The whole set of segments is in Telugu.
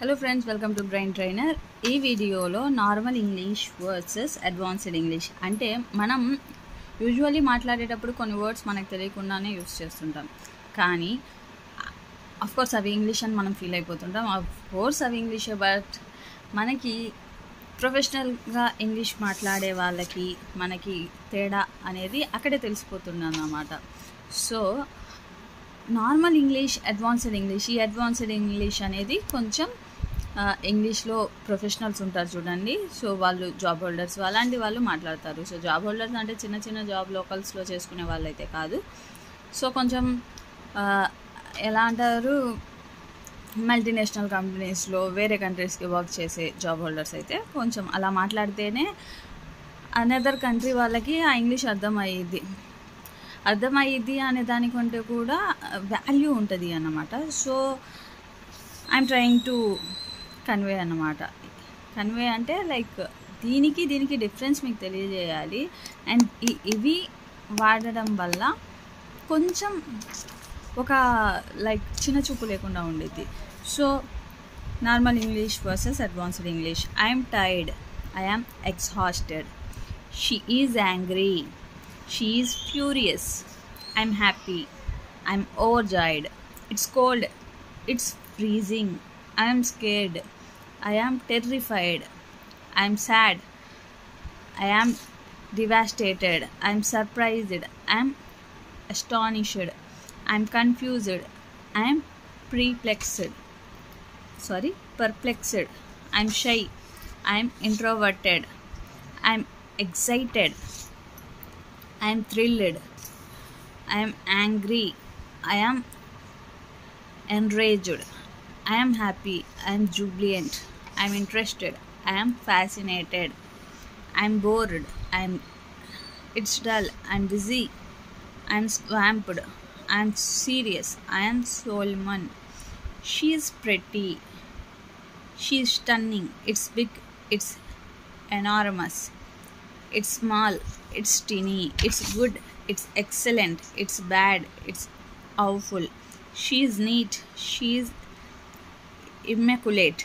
Hello friends, welcome to Brain Trainer. ఈ వీడియోలో normal English versus advanced English అంటే మనం యూజువల్లీ మాట్లాడేటప్పుడు కొన్ని వర్డ్స్ మనకు తెలియకుండానే యూస్ చేస్తుంటాం. కానీ కోర్స్ అవి ఇంగ్లీష్ అని మనం ఫీల్ అయిపోతుంటాం. కోర్స్ అవి ఇంగ్లీషే, బట్ మనకి ప్రొఫెషనల్గా ఇంగ్లీష్ మాట్లాడే వాళ్ళకి మనకి తేడా అనేది అక్కడే తెలిసిపోతుంది అన్నమాట. So normal English, advanced English, ఈ అడ్వాన్స్డ్ ఇంగ్లీష్ అనేది కొంచెం ఇంగ్లీష్లో ప్రొఫెషనల్స్ ఉంటారు చూడండి. సో వాళ్ళు జాబ్ హోల్డర్స్ అలాంటి వాళ్ళు మాట్లాడతారు. సో జాబ్ హోల్డర్స్ అంటే చిన్న చిన్న జాబ్ లోకల్స్లో చేసుకునే వాళ్ళైతే కాదు. సో కొంచెం ఎలా అంటారు, మల్టీనేషనల్ కంపెనీస్లో వేరే కంట్రీస్కి వర్క్ చేసే జాబ్ హోల్డర్స్ అయితే కొంచెం అలా మాట్లాడితేనే అనదర్ కంట్రీ వాళ్ళకి ఆ ఇంగ్లీష్ అర్థమయ్యిద్ది అనే దానికంటే కూడా వాల్యూ ఉంటుంది అన్నమాట. So I'm trying to convey అన్నమాట. కన్వే అంటే లైక్ దీనికి డిఫరెన్స్ మీకు తెలియజేయాలి. అండ్ ఇవి వాడడం వల్ల కొంచెం ఒక లైక్ చిన్న చూపు లేకుండా ఉండేది. So normal English versus advanced English. I'm tired, I'm exhausted, she is angry, she is furious, I'm happy, I'm overjoyed, it's cold, it's freezing, I am scared, I am terrified, I am sad, I am devastated, I am surprised, I am astonished, I am confused, I am perplexed, I am shy, I am introverted, I am excited, I am thrilled, I am angry, I am enraged, I am happy, I am jubilant, I am interested, I am fascinated, I am bored, it's dull, I am busy, I am swamped, I am serious, I am solemn, she is pretty, she is stunning, it's big, it's enormous, it's small, it's teeny, it's good, it's excellent, it's bad, it's awful, she is neat, she is immaculate,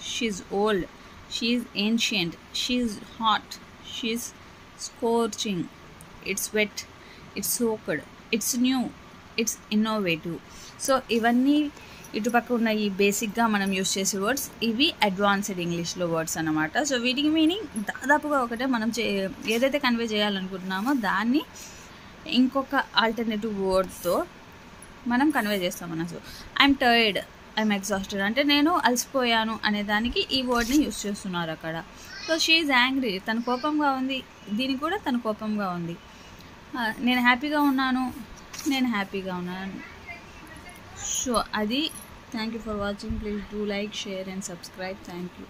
she is old, she is ancient, she is hot, she is scorching, it's wet, it's soaked, it's new, it's innovative. So ఇవన్నీ ఇటుపక్క ఉన్న ఈ బేసిక్గా మనం యూస్ చేసే వర్డ్స్, ఇవి అడ్వాన్స్డ్ ఇంగ్లీష్లో వర్డ్స్ అన్నమాట. సో వీటికి మీనింగ్ దాదాపుగా ఒకటే. మనం ఏదైతే కన్వే చేయాలనుకుంటున్నామో దాన్ని ఇంకొక ఆల్టర్నేటివ్ వర్డ్తో మనం కన్వే చేస్తామన్న. So I'm tired, I'm exhausted అంటే నేను అలసిపోయాను అనే దానికి ఈ వర్డ్ని యూస్ చేస్తున్నారు అక్కడ. సో షీ ఈజ్ యాంగ్రీ, తను కోపంగా ఉంది, దీనికి కూడా తను కోపంగా ఉంది. నేను హ్యాపీగా ఉన్నాను. సో అది. Thank you for watching. Please do like, share and subscribe. Thank you.